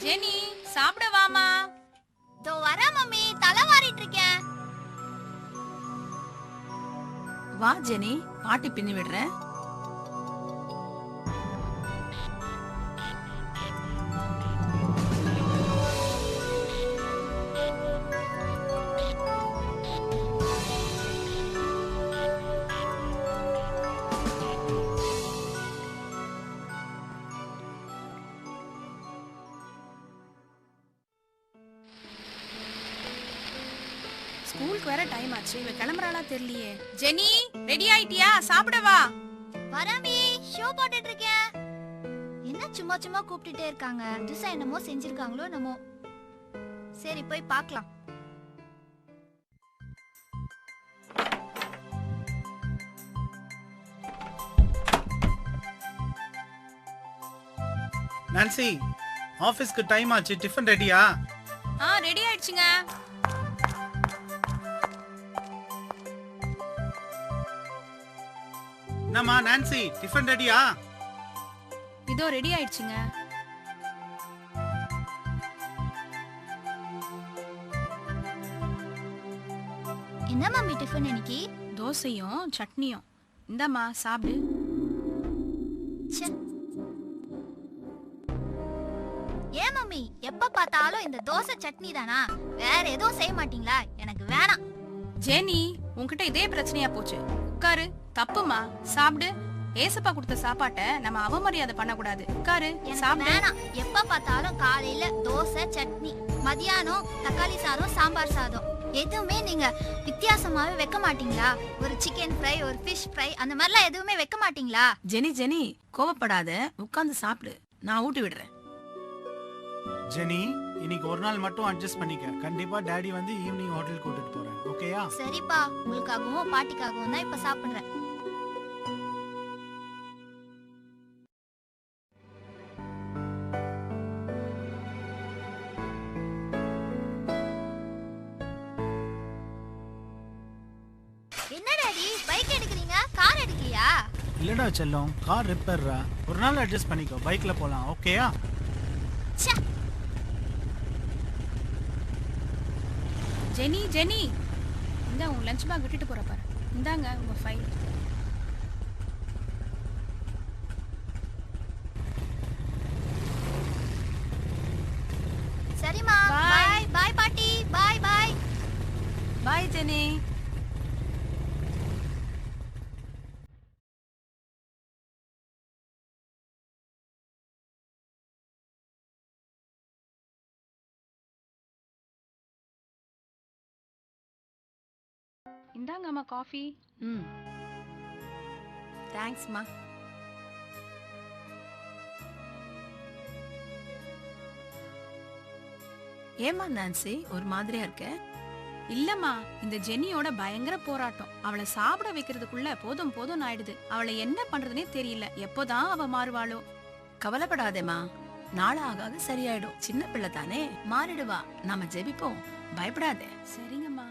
Jenny சாப்பிட வாமா. தோ வரேன் மம்மி, தலை வாரிட்டு இருக்கேன். வா ஜெனி, பாட்டி பின்னி விடுறேன். ஸ்கூலுக்கு வேற டைம் ஆச்சு, இவ கிளம்புறாளா தெரியலையே. ஜெனி ரெடி ஆயிட்டியா? சாப்பிட வா. வரமி, ஷோ போட்டுட்டு இருக்கேன். என்ன சும்மா சும்மா கூப்பிட்டுட்டே இருக்காங்க? புதுசா என்னமோ செஞ்சிருக்காங்களோ என்னமோ. சரி போய் பார்க்கலாம். நான்சி, ஆபீஸ்க்கு டைம் ஆச்சு. டிஃபன் ரெடியா? ரெடி ஆயிடுச்சுங்க. என்னம்மா நான்சி, டிஃபன் ரெடியா? இதோ ரெடி ஆயிடுச்சுங்க. என்ன மம்மி டிஃபன் இன்னைக்கு? தோசையும் சட்னியும். இந்தாம்மா சாப்பிடு. ஏன் மம்மி எப்ப பார்த்தாலும் இந்த தோசை சட்னி தானா? வேற எதுவும் செய்ய மாட்டீங்களா? எனக்கு வேணாம். ஜெனி உன்கிட்ட இதே பிரச்சனையா போச்சு. உட்காரு. தப்புமா, சாப்பிடு. ஏசப்பா கொடுத்த சாப்பாட்டை நம்ம அவமரியாதை பண்ணக்கூடாது. உட்காரு, சாப்பிடு. வேணாம். எப்ப பார்த்தாலும் காலையில தோசை சட்னி, மதியானம் தக்காளி சாதம் சாம்பார் சாதம். எதுவுமே நீங்க வித்தியாசமாவே வைக்க மாட்டீங்களா? ஒரு சிக்கன் ஃப்ரை, ஒரு ஃபிஷ் ஃப்ரை, அந்த மாதிரிலாம் எதுவுமே வைக்க மாட்டீங்களா? ஜெனி ஜெனி கோவப்படாத, உட்கார்ந்து சாப்பிடு. நான் ஊட்டி விடுறேன். ஜெனி, இன்னைக்கு ஒரு நாள் மட்டும் அட்ஜஸ்ட் பண்ணிக்க. கண்டிப்பா டாடி வந்து ஈவினிங் ஹோட்டல் கூட்டிட்டு போறேன். ஓகேயா? சரிப்பா, உங்களுக்காகவும் பாட்டிக்காகவும் தான் இப்ப சாப்பிடுறேன். என்ன டாடி பைக் எடுக்கிறீங்க, கார் எடுக்கலையா? இல்லடா செல்லம், கார் ரிப்பேர்ரா. ஒரு நாள் அட்ஜஸ்ட் பண்ணிக்கோ, பைக்ல போலாம். ஓகேயா? ஜெனி ஜெனி இந்த உங்க லஞ்ச் பேக் விட்டுட்டு போற பாரு. இந்தாங்க உங்க ஃபைல். சரிம்மா, பை பை பாட்டி, பை பை. Bye Jenny. இந்தாங்கம்மா காஃபி. தேங்க்ஸ்மா. ஏமா நான்சி ஒரு மாதிரியா இருக்க? இல்லம்மா, இந்த ஜெனியோட பயங்கர போராட்டம். அவளை சாப்பிட வைக்கிறதுக்குள்ள போதும் போதும் ஆயிடுது. அவளை என்ன பண்றதுனே தெரியல. எப்போதான் அவ மாறுவாளோ? கவலைப்படாதேமா, நாள ஆக சரியாயிடும். சின்ன பிள்ளை தானே, மாறிடுவா. நாம ஜெபிப்போம், பயப்படாதே. சரிங்கம்மா.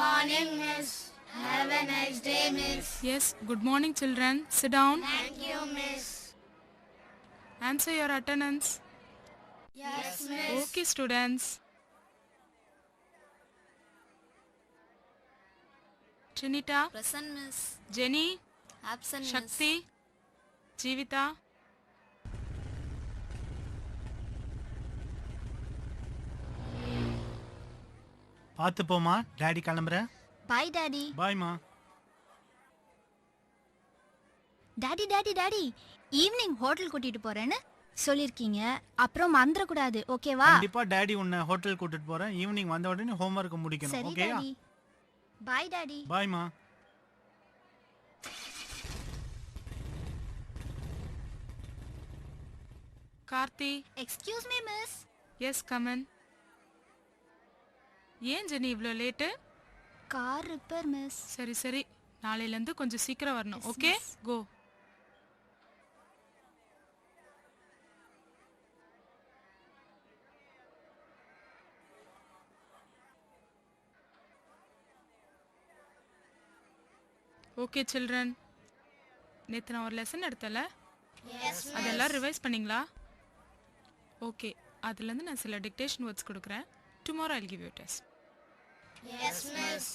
Morning, miss. Have a nice day, miss. Yes, good morning, children. Sit down. Thank you, miss. Answer your attendance. Yes, miss. Okay, students. Trinita, Present, miss. Jenny, Absent, Shakti, Jeevita. பார்த்து போமா, டாடி கிளம்புறேன். Bye, daddy. பாய்மா. Daddy daddy daddy, evening hotel கூட்டிட்டு போறேன்னு சொல்லிருக்கீங்க. அப்புறம் மறந்துட கூடாது, ஓகேவா? கண்டிப்பா டாடி உன்னை ஹோட்டல் கூட்டிட்டு போறேன். ஈவினிங் வந்த உடனே ஹோம்வொர்க் முடிக்கணும். சரி ஓகேயா? டாடி. Bye daddy. பாய்மா. Karthi. Excuse me miss. Yes come on. ஏன் ஜெனி இவ்வளோ லேட்டு? Car repair miss. சரி சரி, நாளையிலேருந்து கொஞ்சம் சீக்கிரம் வரணும். Yes, okay, miss. Go. Okay children, நேற்று நான் ஒரு லெசன் எடுத்தல, அதெல்லாம் ரிவைஸ் பண்ணீங்களா? ஓகே, அதுலேருந்து நான் சில டிக்டேஷன் வேர்ட்ஸ் கொடுக்குறேன். Tomorrow I'll give you test. Yes miss.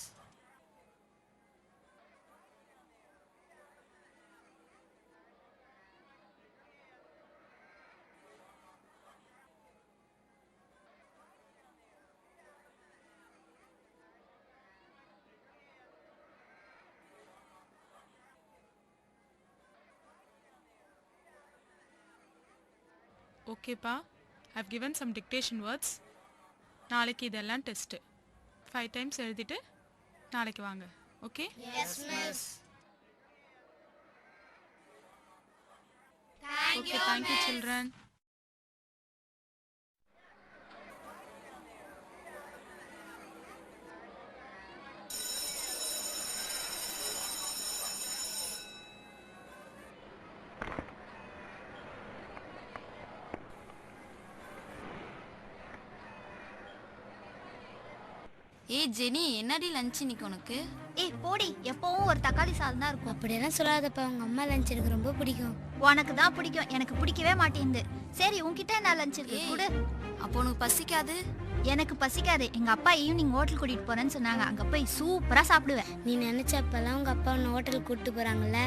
ஓகேப்பா, I've given some dictation words. நாளைக்கு இதெல்லாம் டெஸ்ட்டு 5 டைம்ஸ் எழுதிட்டு நாளைக்கு வாங்க. Okay? Yes miss. Okay, thank you children. ஏய் ஜெனி, என்னடி லஞ்ச் இன்னைக்கு உனக்கு? ஏய் போடி, எப்பவும் ஒரு தக்காளி சாதம் தான் இருக்கும். அப்படியெல்லாம் சொல்லாதப்பா, உங்க அம்மா லஞ்ச் எனக்கு ரொம்ப பிடிக்கும். உனக்கு தான் பிடிக்கும், எனக்கு பிடிக்கவே மாட்டேங்குது. சரி, உன்கிட்ட என்ன லஞ்ச் இருக்கு ஏய், கொடு. அப்போ உனக்கு பசிக்காது? எனக்கு பசிக்காது. எங்க அப்பா ஈவினிங் ஹோட்டல் கூட்டிட்டு போறேன்னு சொன்னாங்க. அங்க போய் சூப்பரா சாப்பிடுவேன். நீ நினைச்சப்பெல்லாம் உங்க அப்பா உன்னை ஹோட்டலுக்கு கூட்டிட்டு போறாங்கல்ல?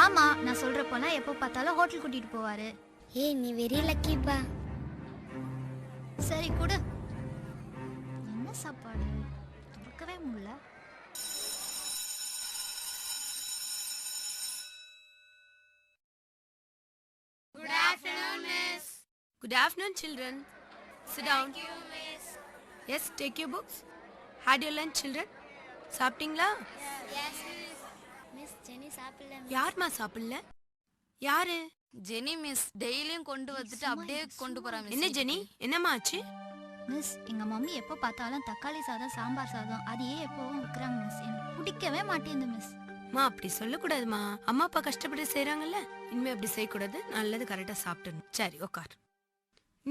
ஆமா, நான் சொல்றப்போலாம் எப்போ பார்த்தாலும் ஹோட்டல் கூட்டிட்டு போவாரு. ஏய், நீ வெரி லக்கிப்பா. சரி கொடு. என்ன சாப்பாடு துறக்கவே முடியல. Good afternoon, children. Sit down. Thank you, miss. Yes, take your books. Had your lunch, children? சாப்பிட்டீங்களா? மிஸ் ஜெனி சாப்பிடல. யார்மா சாப்பிடல? யாரு? ஜெனி மிஸ் டெய்லியும் கொண்டு வந்துட்டு அப்படியே கொண்டு போறாங்க. என்ன ஜெனி, என்னம்மா ஆச்சு? மிஸ், எங்க மம்மி எப்போ பார்த்தாலும் தக்காளி சாதம் சாம்பார் சாதம் அதையே எப்பவும் வைக்கிறாங்க மிஸ். எனக்கு பிடிக்கவே மாட்டேங்குது மிஸ். மா அப்படி சொல்லக்கூடாதுமா. அம்மா அப்பா கஷ்டப்பட்டு செய்றாங்கல்ல, இனிமே அப்படி செய்யக்கூடாது. நல்லது கரெக்டா சாப்பிடணும். சரி உட்கார்.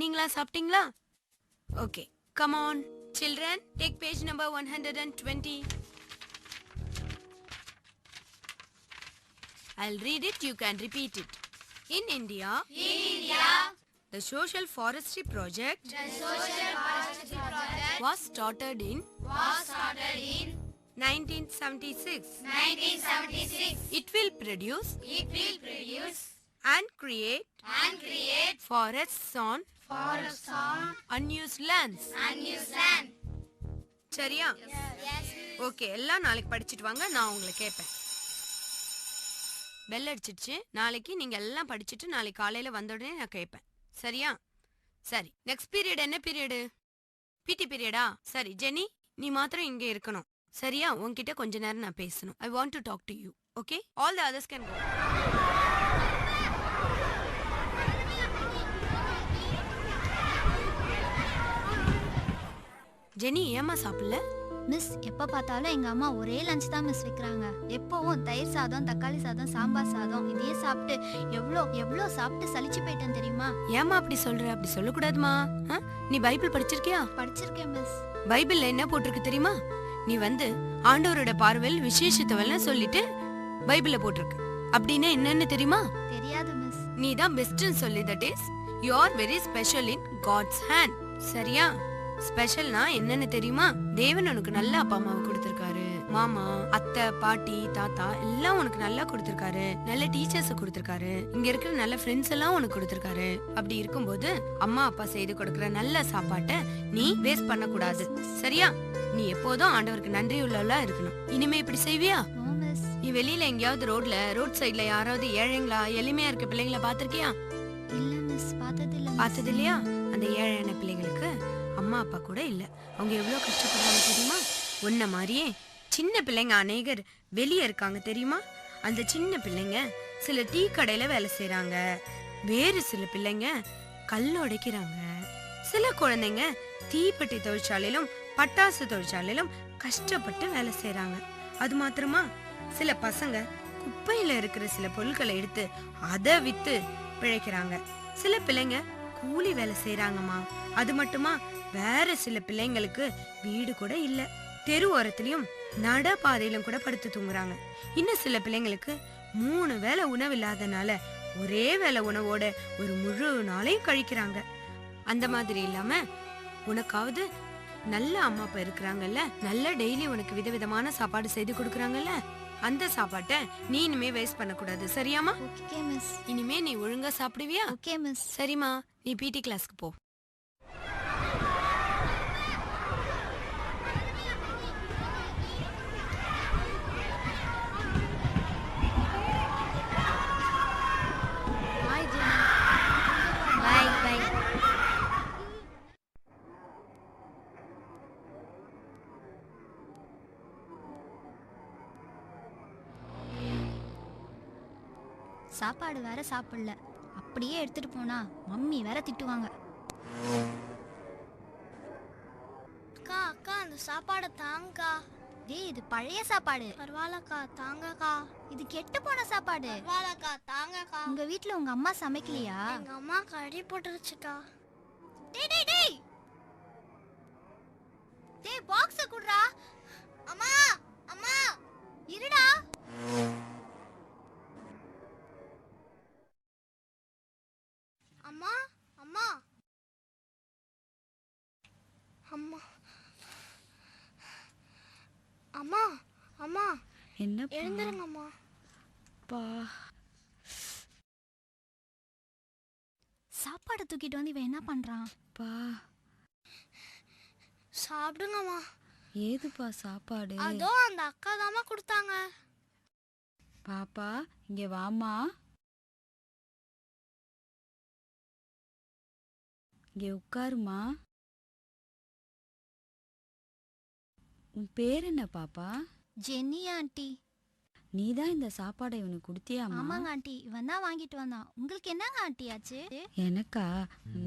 நீங்களா சாப்பிட்டீங்களா? Okay, come on children, take page number 120. I'll read it, you can repeat it. In India, the social forestry project was started in 1976. It will produce and create forests on unused lands. சரியா? Okay, எல்லாம் நாளைக்கு படிச்சிட்டு வாங்க, நான் உங்களை கேட்பேன். Bell அடிச்சிடுச்சு. நாளைக்கு நீங்க எல்லாம் படிச்சுட்டு நாளைக்கு காலையில வந்த உடனே நான் கேட்பேன். சரியா? சரி, நெக்ஸ்ட் பீரியட் என்ன பீரியடு? பிடி பீரியடா? சரி ஜெனி, நீ மாத்திரம் இங்கே இருக்கணும். சரியா? உன்கிட்ட கொஞ்ச நேரம் நான் பேசணும். I want to talk to you. Okay? All the others can go. Jenny, ஏமா சாப்பிடல? மிஸ், எப்போ பார்த்தாலும் எங்க அம்மா ஒரே லஞ்ச் தான் மிஸ் வைக்கிறாங்க. எப்பவும் தயிர் சாதம், தக்காளி சாதம், சாம்பார் சாதம் இதையே சாப்பிட்டு எவ்வளோ சாப்பிட்டு சலிச்சு போயிட்டேன் தெரியுமா? ஏமா அப்படி சொல்ற? அப்படி சொல்லக்கூடாதுமா. நீ பைபிள் படிச்சிருக்கியா? படிச்சிருக்கேன் மிஸ். பைபிள்ல என்ன போட்டிருக்கு தெரியுமா? நீ வந்து ஆண்டவரோட பார்வையில் விசேஷித்தவள்னு சொல்லிட்டு பைபிள்ல போட்டிருக்கு. அப்படின்னா என்னன்னு தெரியுமா? தெரியாது மிஸ். நீ தான் பெஸ்ட்னு சொல்லி, that is you are very special in God's hand. சரியா? ஸ்பெஷல்னா என்னன்னு தெரியுமா? தேவன் உனக்கு நல்ல அப்பா அம்மாவை கொடுத்திருக்காரு. மாமா, அத்தை, பாட்டி, தாத்தா எல்லாம் உனக்கு நல்லா கொடுத்திருக்காரு. நல்ல டீச்சர்ஸ் கொடுத்திருக்காரு. இங்க இருக்கிற நல்ல ஃப்ரெண்ட்ஸ் எல்லாம் உனக்கு கொடுத்திருக்காரு. அப்படி இருக்கும்போது அம்மா அப்பா செய்து கொடுக்கிற நல்ல சாப்பாட்டை நீ வேஸ்ட் பண்ண கூடாது. சரியா? நீ எப்போதும் ஆண்டவருக்கு நன்றி உள்ளவளா இருக்கணும். இனிமே இப்படி செய்வியா? No miss. நீ வெளியில எங்கேயாவது ரோட் சைடுல யாராவது ஏழைங்களா எளிமையா இருக்க பிள்ளைங்களை பாத்திருக்கியா? இல்ல மிஸ், பார்த்தது இல்ல. பார்த்தது இல்லையா? அந்த ஏழையான பிள்ளைங்களுக்கு அம்மா அப்பா கூட இல்ல. அவங்க எவ்வளவு கஷ்டப்படுறாங்க தெரியுமா? உன்ன மாதிரியே சின்ன பிள்ளைங்க அநேகர் வெளியே இருக்காங்க தெரியுமா? அந்த சின்ன பிள்ளைங்க சில டீ கடையில வேலை செய்யறாங்க, வேறு சில பிள்ளைங்க கல் உடைக்கிறாங்க, சில குழந்தைங்க தீப்பெட்டி தொழிற்சாலையிலும் பட்டாசு தொழிற்சாலையிலும் கஷ்டப்பட்டு வேலை செய்யறாங்க. அது மாத்திரமா சில பசங்க குப்பையில இருக்கிற சில பொருட்களை எடுத்து அதை வித்து பிழைக்கிறாங்க. சில பிள்ளைங்க கூலி வேலை செய்யறாங்கம்மா. அது மட்டுமா, வேற சில பிள்ளைங்களுக்கு வீடு கூட இல்ல, தெரு ஓரத்திலயும் நடப்பாதையிலும் கூட படுத்து தூங்குறாங்க. இன்னும் சில பிள்ளைங்களுக்கு 3 வேளை உணவு இல்லாதனால ஒரே வேளை உணவோட ஒரு முழு நாளையும் கழிக்கிறாங்க. அந்த மாதிரி இல்லாம உனக்காவது நல்ல அம்மா அப்பா இருக்கிறாங்கல்ல, நல்ல டெய்லி உனக்கு விதவிதமான சாப்பாடு செய்து கொடுக்கறாங்கல்ல, அந்த சாப்பாட்டை நீ இனிமே வேஸ்ட் பண்ணக்கூடாது. சரியாமா? Okay miss. இனிமே நீ ஒழுங்கா சாப்பிடுவியா? Okay miss. சரிம்மா, நீ பிடி கிளாஸ்க்கு போ. பாய் ஜெனி. பாய் பாய். சாப்பாடு வேற சாப்பிடல, அப்படியே எடுத்துட்டு போனா மம்மி வேற திட்டுவாங்க. அக்கா அக்கா அந்த சாப்பாடை தாங்கக்கா. டேய், இது பழைய சாப்பாடு. பரவாயில்லக்கா தாங்கக்கா. இது கெட்டு போன சாப்பாடு. பரவாயில்லக்கா தாங்கக்கா. உங்க வீட்ல உங்க அம்மா சமைக்கலையா? எங்க அம்மா கறி போட்டுருச்சுக்கா. டேய் டேய் டேய் டேய், பாக்ஸ் குடுறா. அம்மா அம்மா இருடா. அம்மா அம்மா அம்மா அம்மா அம்மா என்ன எழுந்துருங்கம்மா. சாப்பாடு தூக்கிட்டு வந்து இவன் என்ன பண்றான்? சாப்பிடுங்கம்மா. ஏதுப்பா சாப்பாடு? அதோ அந்த அக்கா தாம்மா கொடுத்தாங்க. பாப்பா இங்க வாமா, இங்க உட்காருமா. உன் பேர் என்ன பாப்பா? Jenny aunty. நீதான் இந்த சாப்பாடை இவனுக்கு கொடுத்தியாமா? ஆமாங்க ஆண்டி, இவன் தான் வாங்கிட்டு வந்தான். உங்களுக்கு என்னங்க ஆண்டி ஆச்சு? எனக்கா,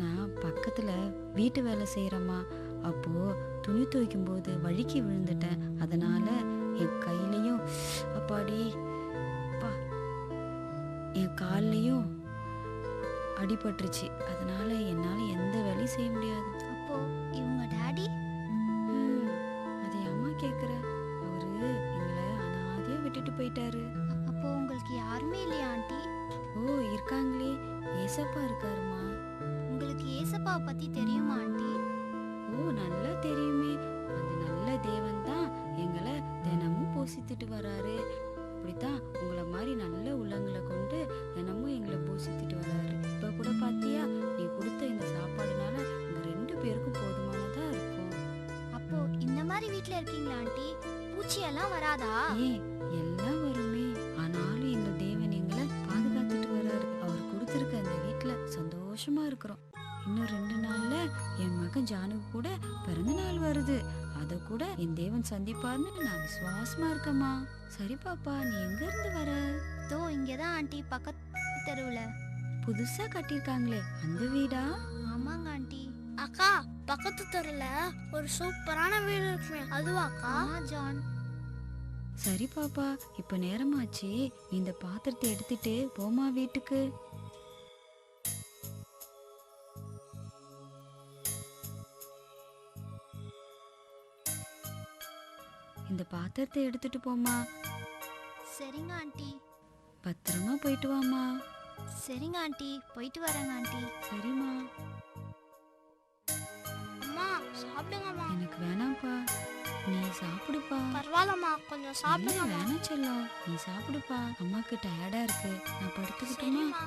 நான் பக்கத்துல வீட்டு வேலை செய்யறேம்மா. அப்போ துணி துவைக்கும் போது வழுக்கி விழுந்துட்டேன். அதனால என் கையிலையும் அப்பாடி என் கால்லையும் அடிபட்டுருச்சு. அதனால என்னால எந்த வேலையும் செய்ய முடியாது. அப்போ இவங்க டாடி? அது அம்மா கேக்குற, அவரு எங்களை அனாதையா விட்டுட்டு போயிட்டாரு. அப்போ உங்களுக்கு யாருமே இல்லையா ஆண்டி? ஓ இருக்காங்களே, ஏசப்பா இருக்காருமா. உங்களுக்கு ஏசப்பாவை பத்தி தெரியுமா ஆண்டி? ஓ நல்லா தெரியுமே. அந்த நல்ல தேவன் தான் எங்களை தினமும் போஷித்துட்டு வராரு. அப்படித்தான் உங்களை மாதிரி நல்ல உள்ளங்களை கொண்டு தினமும் எங்களை போஷித்துட்டு வராரு. இப்ப கூட பாத்தியா, நீ கொடுத்த இந்த சாப்பாடுனால எங்க 2 பேருக்கும் போதுமானதா இருக்கும். அப்போ இந்த மாதிரி வீட்ல இருக்கீங்களா ஆண்டி? பூச்சி எல்லாம் வராதா? ஏன் எல்லாம் வருமே, ஆனாலும் எங்க தேவன் எங்களை பாதுகாத்துட்டு வராரு. அவர் கொடுத்திருக்க அந்த வீட்டுல சந்தோஷமா இருக்கிறோம். இன்னும் 2 நாள்ல என் மகன் ஜானுக்கு கூட பிறந்த நாள் வருது. அத கூட என் தேவன் சந்திப்பார்னு நான் விசுவாசமா இருக்கேம்மா. சரி பாப்பா, நீ எங்க இருந்து வர? தோ இங்கதான் ஆண்டி, பக்கத்து தெருவுல. புதுசா கட்டிருக்காங்களே அந்த வீடா? ஆமாங்க ஆண்டி. அக்கா பக்கத்து தெருல ஒரு சூப்பரான வீடு இருக்குமே, அதுவாக்கா? ஆமா ஜான். சரி பாப்பா, இப்ப நேரமாச்சு, நீ இந்த பாத்திரத்தை எடுத்துட்டு போமா வீட்டுக்கு. இந்த பாத்திரத்தை எடுத்துட்டு போமா. சரிங்க ஆண்டி. பத்திரமா போயிட்டு வாமா. சரிங்க ஆண்டி, போயிட்டு வரேங்க ஆண்டி. சரிம்மா. அம்மா சாப்பிடுங்கம்மா. எனக்கு வேணாம்ப்பா, நீ சாப்பிடுப்பா. பரவாயில்லம்மா, கொஞ்சம் இல்ல, சாப்பிடுங்கம்மா. வேணாம் செல்லம், நீ சாப்பிடுப்பா. அம்மாக்கு டயர்டா இருக்கு, நான் படுத்துக்கிட்டுமா? சரிம்மா.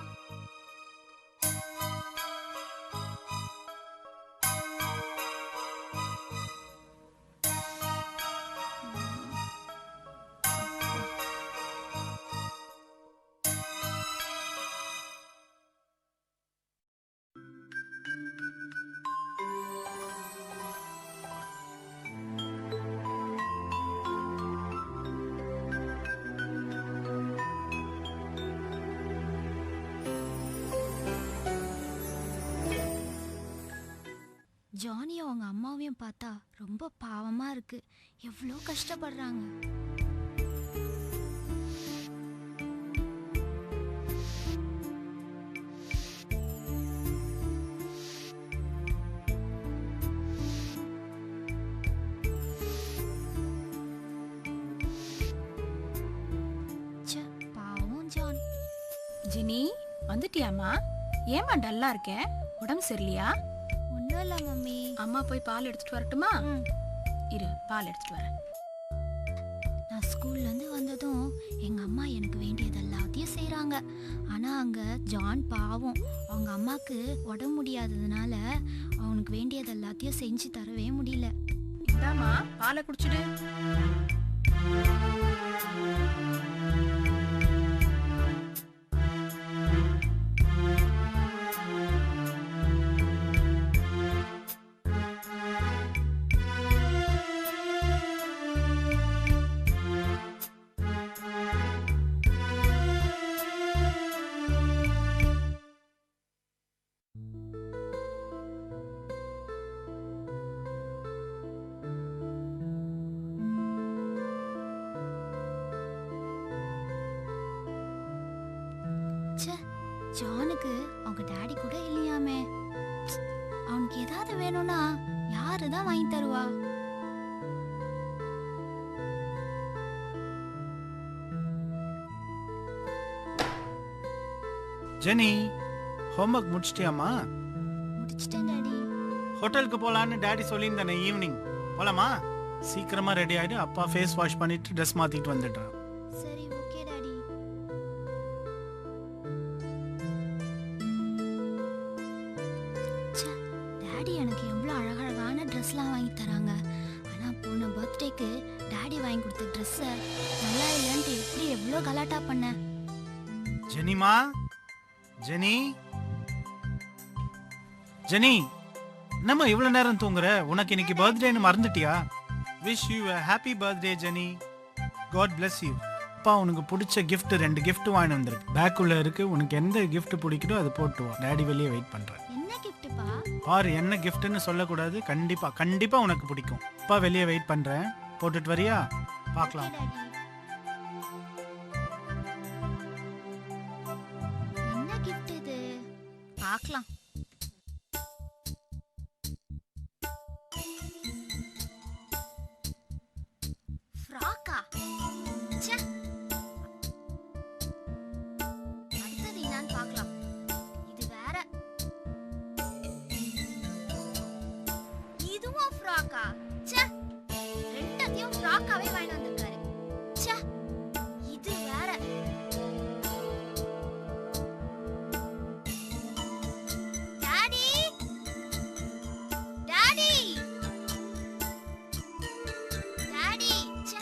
ஜானியும் அவங்க அம்மாவையும் பார்த்தா ரொம்ப பாவமா இருக்கு. எவ்வளோ கஷ்டப்படுறாங்க. ச்சே, பாவம் ஜான். ஜெனி வந்துட்டியாமா? ஏமா டல்லா இருக்க? உடம்பு சரியில்லையா? ஒன்றும் இல்லை மம்மி. அம்மா போய் பால் எடுத்துட்டு வரட்டுமா? ம். இரு, பால் எடுத்துட்டு வரேன். நான் ஸ்கூல்லேருந்து வந்ததும் எங்கள் அம்மா எனக்கு வேண்டியது எல்லாத்தையும் செய்கிறாங்க. ஆனால் அங்கே ஜான் பாவம், அவங்க அம்மாவுக்கு உடம்பு முடியாததுனால அவனுக்கு வேண்டியது எல்லாத்தையும் செஞ்சு தரவே முடியல. இந்தாம்மா பாலை குடிச்சிடு. ச்சே, ஜானுக்கு அவங்க டாடி கூட இல்லையாமே. அவனுக்கு ஏதாவது வேணும்னா யாரு தான் வாங்கி தருவா? ஜெனி ஹோம்ஒர்க் முடிச்சிட்டியாமா? முடிச்சிட்டேன் டாடி. ஹோட்டலுக்கு போலான்னு டாடி சொல்லியிருந்தானே ஈவினிங். போலாமா? சீக்கிரமா ரெடி ஆயிடு. அப்பா ஃபேஸ் வாஷ் பண்ணிட்டு ட்ரெஸ் மாத்திட்டு வந்துடுறான். சரி, ஓகே டாடி. ச்சே, டாடி எனக்கு எவ்வளோ அழகழகான ட்ரெஸ்லாம் வாங்கி தராங்க. ஆனால் போன பர்த்டேக்கு டாடி வாங்கி கொடுத்த ட்ரெஸ்ஸை நல்லா இல்லைன்ட்டு எப்படி எவ்வளோ கலாட்டா பண்ணேன். ஜெனிமா, ஜெனி, ஜெனி, என்னம்மா இவ்வளவு நேரம் தூங்குற? உனக்கு இன்னைக்கு பர்த்டேன்னு மறந்துட்டியா? Wish you a happy birthday Jenny. God bless you. அப்பா உனக்கு பிடிச்ச gift 2 gift வாங்கி வந்திருக்கு. பேக்குள்ள இருக்கு. உனக்கு எந்த gift பிடிக்குதோ அது போட்டு வா. டாடி வெளியே வெயிட் பண்றேன். என்ன கிஃப்ட்டுப்பா? பாரு, என்ன giftன்னு சொல்லக்கூடாது. கண்டிப்பா கண்டிப்பா உனக்கு பிடிக்கும். அப்பா வெளியே வெயிட் பண்றேன். போட்டுட்டு வரியா? பார்க்கலாம். என்ன கிஃப்ட் இது? பார்க்கலாம். ஃப்ராக்கா? ச்சே. அடுத்தது என்னன்னு பார்க்கலாம். இது வேற. இதுவும் ஃப்ராக்கா? ச்சே. ரெண்டத்தையும் ஃப்ராக்காவே வாங்கி வந்திருக்காரு. ச்சே. இது வேற. Daddy, daddy, daddy. ச்சே.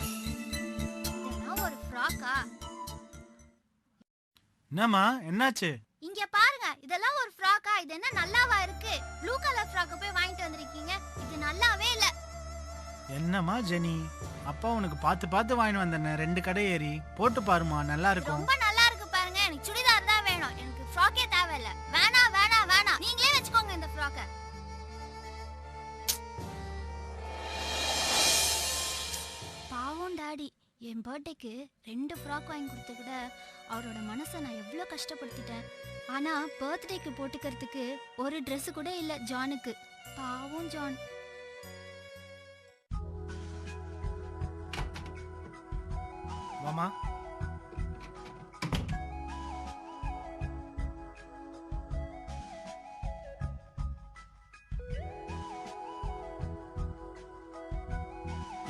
இதெல்லாம் ஒரு ஃப்ராக்கா? என்னம்மா என்னாச்சு? இங்க பாருங்க, இதெல்லாம் ஒரு ஃப்ராக்கா? இது என்ன நல்லாவா இருக்கு? ப்ளூ கலர் ஃப்ராக்க போய் வாங்கிட்டு வந்திருக்கீங்க. இது நல்லாவே இல்ல. என்னம்மா ஜெனி, அப்பா உனக்கு பார்த்து பார்த்து வாங்கி வந்தேன். 2 கடை ஏறி போட்டு பாருமா, நல்லா இருக்கும். ரொம்ப நல்லா இருக்கு பாருங்க. எனக்கு சுடிதார் தான் வேணும். எனக்கு ஃப்ராக்கே தேவையில்ல. வேணாம் வேணாம் வேணாம். நீங்களே வச்சுக்கோங்க இந்த ஃப்ராக்க. பாவம் டாடி, என் பர்த்டேக்கு 2 ஃப்ராக் வாங்கி கொடுத்து கூட அவரோட மனசை நான் எவ்வளோ கஷ்டப்படுத்திட்டேன். ஆனா பர்த்டேக்கு போட்டுக்கிறதுக்கு ஒரு Dress கூட இல்ல ஜானுக்கு. பாவம் ஜான். வாமா.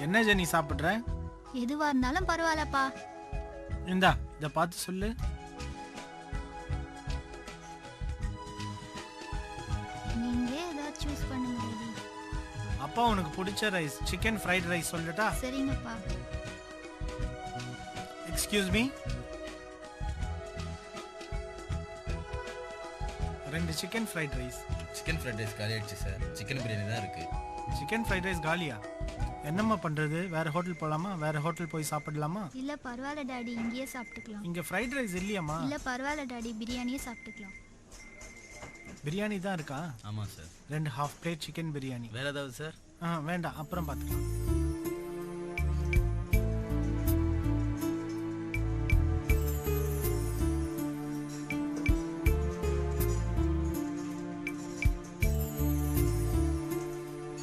என்ன ஜெனி சாப்பிடுற? எதுவா இருந்தாலும் பரவாயில்லப்பா. இந்தா இத பார்த்து சொல்லு. நீங்களே ஏதாவது சூஸ் பண்ணுங்க டாடி. அப்பா உனக்கு பிடிச்ச ரைஸ், சிக்கன் ஃப்ரைட் ரைஸ் சொல்லட்டா? சரிங்கப்பா. Excuse me. 2 chicken fried rice. Chicken fried rice காலி ஆயிடுச்சு சார். சிக்கன் பிரியாணி தான் இருக்கு. சிக்கன் ஃப்ரைட் ரைஸ் காலியா? என்னம்மா பண்றது? வேற ஹோட்டல் போலாமா? வேற ஹோட்டல் போய் சாப்பிடலாமா? இல்ல பரவாயில்ல டாடி, இங்கேயே சாப்பிட்டுக்கலாம். இங்க ஃப்ரைட் ரைஸ் இல்லையாமா? இல்ல பரவாயில்ல டாடி, பிரியாணியே சாப்பிட்டுக்கலாம். பிரியாணி தான் இருக்கா? ஆமாம் sir. 2 half plate chicken biryani. வேற ஏதாவது சார்? வேண்டாம், அப்புறம் பார்த்துக்கலாம்.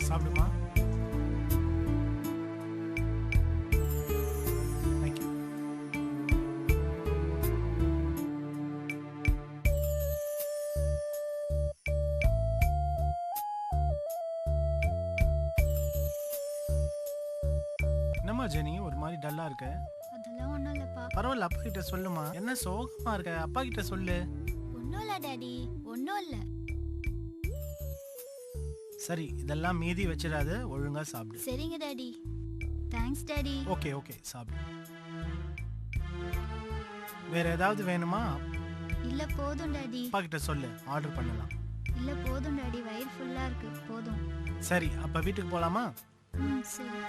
சாப்பிடுமா? தேங்க்யூ. என்னம்மா ஜெனி ஒரு மாதிரி டல்லா இருக்க? அதெல்லாம் ஒண்ணும் இல்லப்பா. பரவாயில்ல, அப்பா கிட்ட சொல்லுமா. என்ன சோகமா இருக்க? அப்பா கிட்ட சொல்லு. ஒண்ணும் இல்ல டாடி, ஒண்ணும் இல்ல. சரி, இதெல்லாம் மீதி வச்சிடாத, ஒழுங்கா சாப்பிடு. சரிங்க daddy. Thanks daddy. Okay okay, சாப்பிடு. வேற ஏதாவது வேணுமா? இல்ல போதும் டாடி. அப்பா கிட்ட சொல்லு, ஆர்டர் பண்ணலாம். இல்ல போதும் டாடி, வயிறு ஃபுல்லா இருக்கு, போதும். சரி, அப்ப வீட்டுக்கு போலாமா? சரி.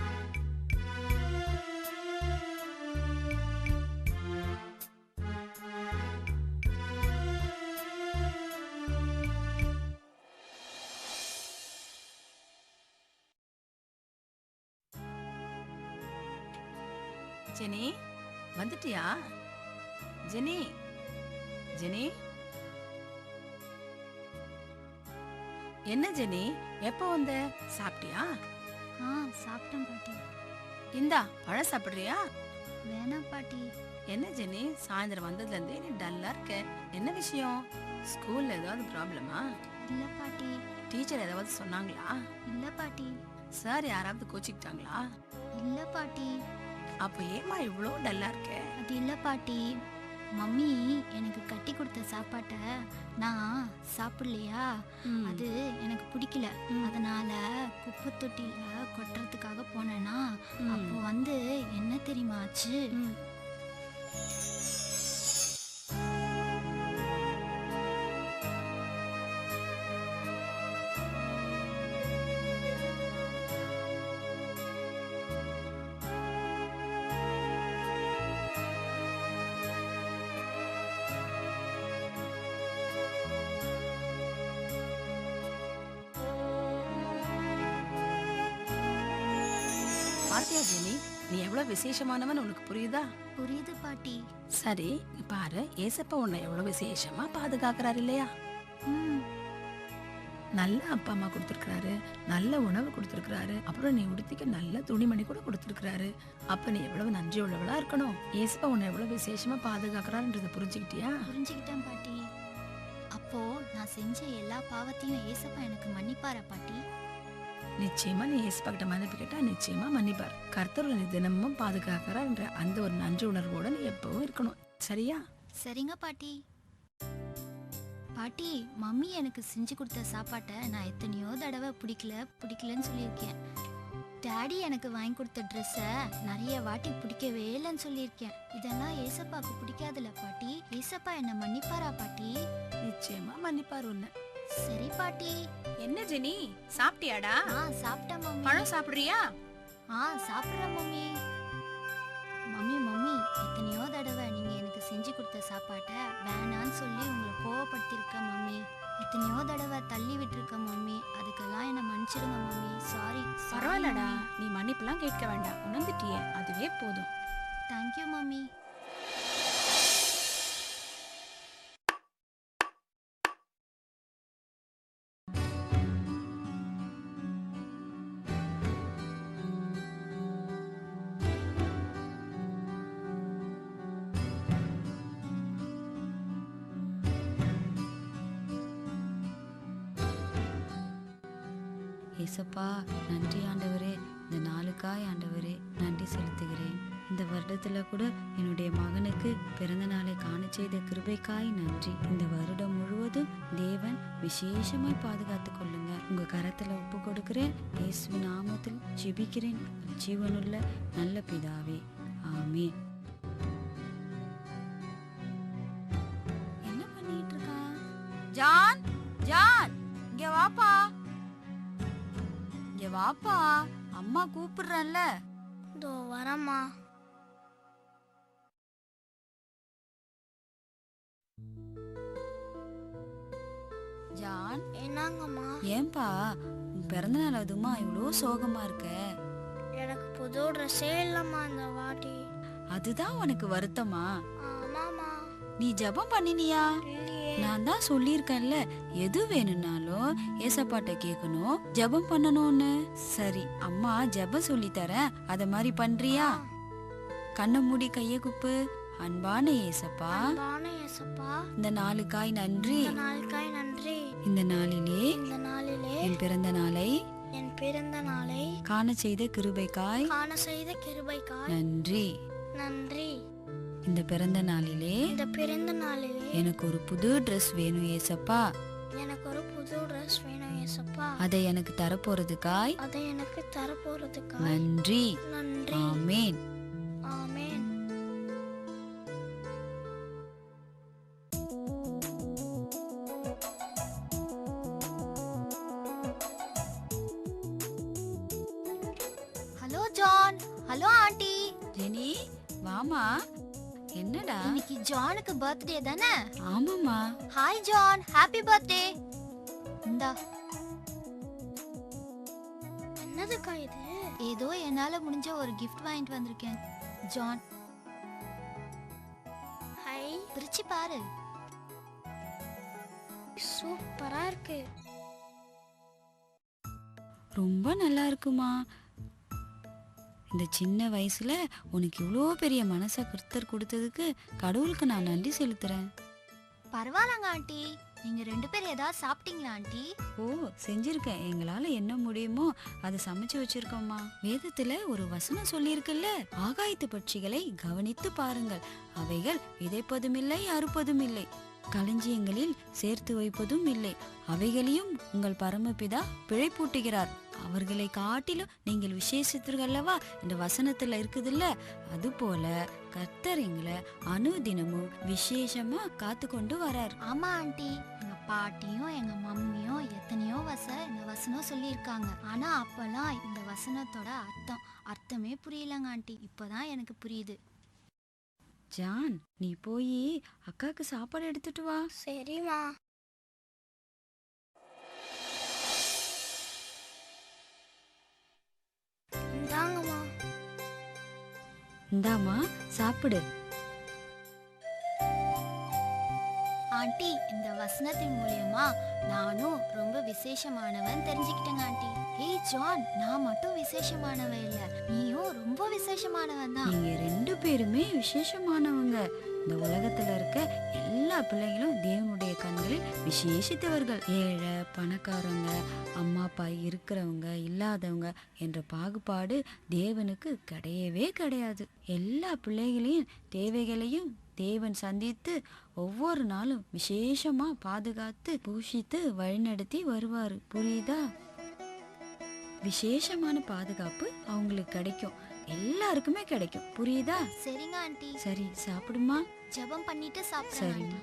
ஜெனி வந்துட்டியா? ஜெனி ஜெனி என்ன ஜெனி, எப்போ வந்த? சாப்பிட்டியா? சாப்பிட்டேன் பாட்டி. இந்தா பழம் சாப்பிடுறியா? வேணாம் பாட்டி. என்ன ஜெனி, சாயந்தரம் வந்ததுல இருந்தே நீ டல்லா இருக்க. என்ன விஷயம்? ஸ்கூல்ல ஏதாவது ப்ராப்ளமா? இல்ல பாட்டி. டீச்சர் ஏதாவது சொன்னாங்களா? இல்ல பாட்டி. சார் யாராவது கோச்சிக்கிட்டாங்களா? இல்ல பாட்டி. அப்ப ஏமா இவ்வளோ டல்லா இருக்க? அது இல்ல பாட்டி, மம்மி எனக்கு கட்டி கொடுத்த சாப்பாட்டை நான் சாப்பிடலையா, அது எனக்கு பிடிக்கல. அதனால குப்பை தொட்டியில கொட்டுறதுக்காக போனேன்னா அப்போ வந்து என்ன தெரியுமா ஆச்சு? பாத்தியா ஜெனி, நீ எவ்வளவு விசேஷமானவன் உனக்கு புரியுதா? புரியுது பாட்டி. சரி பாரு, ஏசப்பா உன்னை எவ்வளவு விசேஷமா பாதுகாக்கிறாரு இல்லையா? நல்ல அப்பா அம்மா கொடுத்துருக்காரு, நல்ல உணவு கொடுத்துருக்காரு, அப்புறம் நீ உடுத்திக்க நல்ல துணிமணி கூட கொடுத்துருக்காரு. அப்ப நீ எவ்வளவு நன்றி உள்ளவளா இருக்கணும். ஏசப்பா உன்னை எவ்வளவு விசேஷமா பாதுகாக்கிறாருன்றத புரிஞ்சுக்கிட்டியா? புரிஞ்சுக்கிட்டேன் பாட்டி. அப்போ நான் செஞ்ச எல்லா பாவத்தையும் ஏசப்பா எனக்கு மன்னிப்பாரா பாட்டி? நிச்சயமா நீ ஏசப்பா கிட்ட மன்னிப்பு கேட்டா நிச்சயமா மன்னிப்பார். கர்த்தர் உன்னை தினமும் பாதுகாக்கிறார் என்ற அந்த ஒரு நன்றி உணர்வோட நீ எப்பவும் இருக்கணும், சரியா? சரிங்க பாட்டி. பாட்டி, மம்மி எனக்கு செஞ்சு கொடுத்த சாப்பாட்டை நான் எத்தனையோ தடவை பிடிக்கலன்னு சொல்லியிருக்கேன். டாடி எனக்கு வாங்கி கொடுத்த ட்ரெஸ்ஸை நிறைய வாட்டி பிடிக்கவே இல்லைன்னு சொல்லியிருக்கேன். இதெல்லாம் ஏசப்பாக்கு பிடிக்காதுல்ல பாட்டி? ஏசப்பா என்ன மன்னிப்பாரா பாட்டி? நிச்சயமா மன்னிப்பார் உன்னை. சரி பாட்டி. என்ன ஜெனி, சாப்பிட்டியாடா? சாப்பிட்டேன் மம்மி. பழம் சாப்பிடுறியா? சாப்பிட்றேன் மம்மி. மம்மி எத்தனையோ தடவை நீங்க எனக்கு செஞ்சு கொடுத்த சாப்பாட்டை வேணான்னு சொல்லி உங்களை கோவப்படுத்திருக்க மம்மி. எத்தனையோ தடவை தள்ளி விட்டுருக்க மம்மி. அதுக்கெல்லாம் என்ன மன்னிச்சிடுங்க மம்மி. சாரி. பரவாயில்லடா, நீ மன்னிப்புலாம் கேட்க வேண்டாம், உணர்ந்துட்டியே அதுவே போதும். Thank you mummy. ஏசப்பா, நன்றி ஆண்டவரே. இந்த நாளுக்காய் ஆண்டவரே நன்றி செலுத்துகிறேன். இந்த வருடத்துல கூட என்னுடைய மகனுக்கு பிறந்த நாளை காண செய்த கிருபைக்காய் நன்றி. இந்த வருடம் முழுவதும் தேவன் விசேஷமாய் பாதுகாத்து கொள்ளுங்க. உங்க கரத்துல ஒப்பு கொடுக்கிறேன். இயேசு நாமத்தில் ஜெபிக்கிறேன் ஜீவனுள்ள நல்ல பிதாவே, ஆமென். என்ன பண்ணிட்டு இருக்கா? ஜான், ஜான் இங்க வாப்பா, இங்க வாப்பா, அம்மா கூப்பிடுறேன்ல. இதோ வரம்மா. ஜான், என்னங்கம்மா? ஏன்பா உன் பிறந்த நாள் அதுமா இவ்வளோ சோகமா இருக்க? எனக்கு புது ட்ரெஸ்ஸே இல்லம்மா இந்த வாட்டி. அதுதான் உனக்கு வருத்தமா? ஆமாம்மா. நீ ஜெபம் பண்ணினியா? இல்லையே. நான் தான் சொல்லியிருக்கேன்ல, எது வேணும்னாலும் ஏசப்பாட்ட கேட்கணும், ஜெபம் பண்ணணும்னு. சரி, அம்மா ஜெபம் சொல்லி தரேன், அத மாதிரி பண்றியா? கண்ணை மூடி கையை குப்பு. அன்பான ஏசப்பா, அன்பான இயேசுப்பா, இந்த நாளுக்காய் நன்றி. இந்த நாளுக்காய் நன்றி. இந்த நாளிலே இந்த நாளிலே என் பிறந்த நாளை என் பிறந்த நாளை காண செய்த கிருபைக்காய் காண செய்த கிருபைக்காய் நன்றி. நன்றி. இந்த பிறந்த நாளிலே இந்த பிறந்த நாளிலே எனக்கு ஒரு புது ட்ரெஸ் வேணும் ஏசப்பா. எனக்கு ஒரு புது ட்ரெஸ் வேணும் இயேசுப்பா. அதை எனக்கு தரப்போறதுக்காய் அதை எனக்கு தரப்போறதுக்காய் நன்றி. நன்றி. Amen. Amen. Hello John. Hello aunty. Jenny, வாமா. என்னடா? இன்னைக்கு ஜானுக்கு பர்த்டே தானே? ஆமாமா. Hi John, happy birthday. இந்தா. என்னதுக்கா இது? ஏதோ என்னால முடிஞ்ச ஒரு gift வாங்கிட்டு வந்திருக்கேன் ஜான். ஹை, பிரிச்சு பாரு. சூப்பரா இருக்கு. ரொம்ப நல்லா இருக்குமா. இந்த சின்ன வயசுல உனக்கு இவ்வளோ பெரிய மனசை கர்த்தர் கொடுத்ததுக்கு கடவுளுக்கு நான் நன்றி செலுத்துறேன். பரவாயில்லங்க ஆண்டி. நீங்க 2 பேரும் ஏதாவது சாப்பிட்டீங்களா ஆண்டி? ஓ, செஞ்சிருக்கேன். எங்களால என்ன முடியுமோ அதை சமைச்சு வச்சிருக்கோம்மா. வேதத்துல ஒரு வசனம் சொல்லியிருக்குல்ல, ஆகாயத்து பட்சிகளை கவனித்து பாருங்கள், அவைகள் விதைப்பதும் இல்லை, அறுப்பதும் இல்லை, களஞ்சியங்களில் சேர்த்து வைப்பதும் இல்லை, அவைகளையும் உங்கள் பரமபிதா பிழைப்பூட்டுகிறார், அவர்களை காட்டிலும் நீங்கள் விசேஷித்தீர்கள் அல்லவா இந்த வசனத்துல இருக்குதுல்ல. அது போல கர்த்தர் எங்களை அனுதினமும் விசேஷமா காத்து கொண்டு வரார். ஆமா ஆண்டி. எங்க பாட்டியும் எங்க மம்மியும் எத்தனையோ இந்த வசனம் சொல்லியிருக்காங்க. ஆனா அப்பெல்லாம் இந்த வசனத்தோட அர்த்தமே புரியலங்க ஆண்டி. இப்பதான் எனக்கு புரியுது. ஜான், நீ போய் அக்காக்கு சாப்பாடு எடுத்துட்டு வா. சரிம்மா. இந்தாங்கம்மா. இந்தாமா சாப்பிடு. ஆண்டி, இந்த வசனத்தின் மூலியமா நானும் ரொம்ப விசேஷமானவன் தெரிஞ்சுக்கிட்டேங்க ஆண்டி. ஏய் ஜான், நான் மட்டும் விசேஷமானவன் இல்ல, நீயும் ரொம்ப விசேஷமானவன் தான். நீங்க 2 பேருமே விசேஷமானவங்க. இந்த உலகத்துல இருக்க எல்லா பிள்ளைகளும் தேவனுடைய கண்களில் விசேஷித்தவர்கள். ஏழை பணக்காரங்க, அம்மா அப்பா இருக்கிறவங்க இல்லாதவங்க என்ற பாகுபாடு தேவனுக்கு கிடையவே கிடையாது. எல்லா பிள்ளைகளையும் தேவைகளையும் தேவன் சந்தித்து ஒவ்வொரு நாளும் விசேஷமா பாதுகாத்து பூஷித்து வழிநடத்தி வருவாரு. புரியுதா? விசேஷமான பாதுகாப்பு அவங்களுக்கு கிடைக்கும், எல்லாருக்குமே கிடைக்கும். புரியுதா? சரிங்க ஆண்டி. சரி, சாப்பிடுமா. ஜெபம் பண்ணிட்டு சாப்பிடுறேன் ஆண்டி.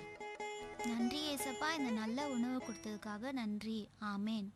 நன்றி ஏசப்பா, இந்த நல்ல உணவு கொடுத்ததுக்காக நன்றி. ஆமேன்.